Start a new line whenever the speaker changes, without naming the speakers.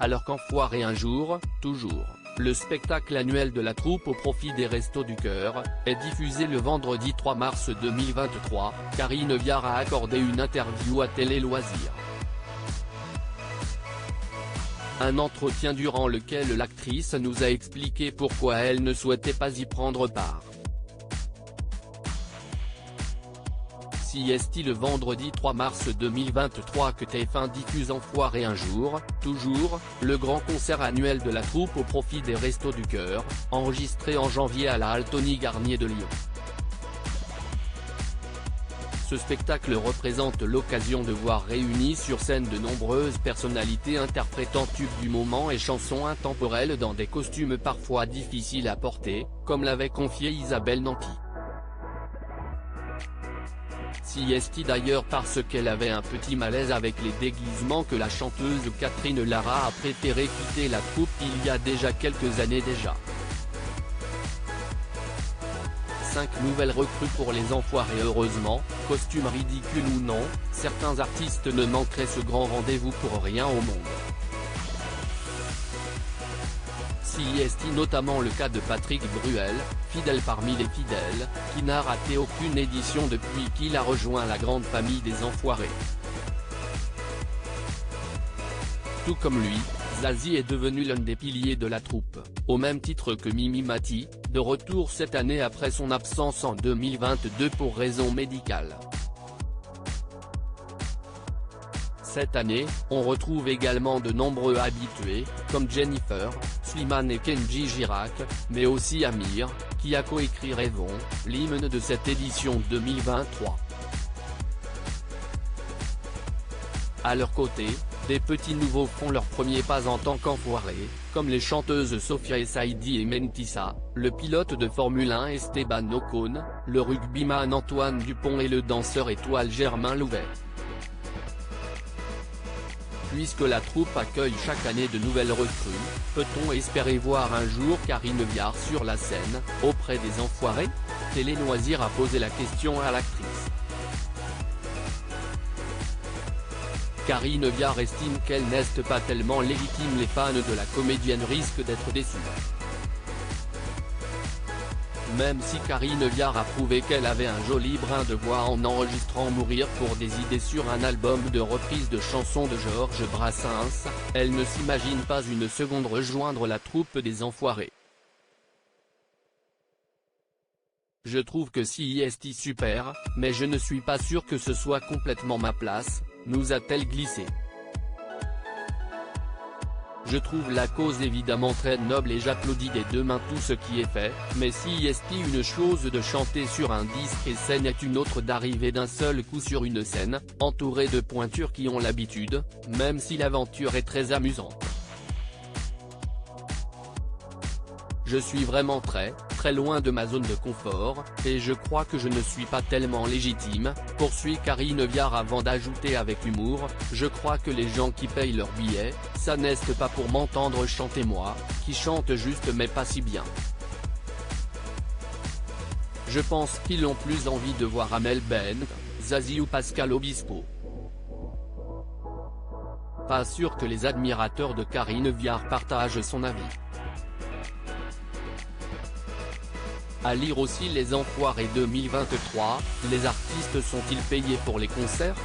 Alors qu'Enfoiré un jour, toujours, le spectacle annuel de la troupe au profit des Restos du Cœur, est diffusé le vendredi 3 mars 2023, Karine Viard a accordé une interview à Télé Loisirs. Un entretien durant lequel l'actrice nous a expliqué pourquoi elle ne souhaitait pas y prendre part. Si est-il le vendredi 3 mars 2023 que TF1 diffuse Enfoiré un jour, toujours, le grand concert annuel de la troupe au profit des Restos du Cœur, enregistré en janvier à la Altony Garnier de Lyon. Ce spectacle représente l'occasion de voir réunies sur scène de nombreuses personnalités interprétant tubes du moment et chansons intemporelles dans des costumes parfois difficiles à porter, comme l'avait confié Isabelle Nanty. Si est-il d'ailleurs parce qu'elle avait un petit malaise avec les déguisements que la chanteuse Catherine Lara a préféré quitter la troupe il y a déjà quelques années déjà. 5 nouvelles recrues pour les Enfoirés. Heureusement, costume ridicule ou non, certains artistes ne manqueraient ce grand rendez-vous pour rien au monde. Si est notamment le cas de Patrick Bruel, fidèle parmi les fidèles, qui n'a raté aucune édition depuis qu'il a rejoint la grande famille des Enfoirés. Tout comme lui, Zazie est devenu l'un des piliers de la troupe, au même titre que Mimi Mati, de retour cette année après son absence en 2022 pour raisons médicales. Cette année, on retrouve également de nombreux habitués, comme Jennifer, Slimane et Kenji Girac, mais aussi Amir, qui a coécrit Rêvons, l'hymne de cette édition 2023. À leur côté, des petits nouveaux font leur premier pas en tant qu'enfoirés, comme les chanteuses Sophia Saidi et Mentissa, le pilote de Formule 1 Esteban Ocon, le rugbyman Antoine Dupont et le danseur étoile Germain Louvet. Puisque la troupe accueille chaque année de nouvelles recrues, peut-on espérer voir un jour Karine Viard sur la scène, auprès des Enfoirés? Télé Loisirs a posé la question à l'actrice. Karine Viard estime qu'elle n'est pas tellement légitime. Les fans de la comédienne risquent d'être déçus. Même si Karine Viard a prouvé qu'elle avait un joli brin de voix en enregistrant Mourir pour des idées sur un album de reprise de chansons de Georges Brassens, elle ne s'imagine pas une seconde rejoindre la troupe des Enfoirés. Je trouve que si est super, mais je ne suis pas sûr que ce soit complètement ma place, nous a-t-elle glissé. Je trouve la cause évidemment très noble et j'applaudis des deux mains tout ce qui est fait, mais si est une chose de chanter sur un disque et scène est une autre d'arriver d'un seul coup sur une scène, entourée de pointures qui ont l'habitude, même si l'aventure est très amusante. Je suis vraiment très loin de ma zone de confort, et je crois que je ne suis pas tellement légitime, poursuit Karine Viard avant d'ajouter avec humour, je crois que les gens qui payent leur billet, ça n'est pas pour m'entendre chanter moi, qui chante juste mais pas si bien. Je pense qu'ils ont plus envie de voir Amel Bent, Zazie ou Pascal Obispo. Pas sûr que les admirateurs de Karine Viard partagent son avis. À lire aussi les Enfoirés 2023, les artistes sont-ils payés pour les concerts?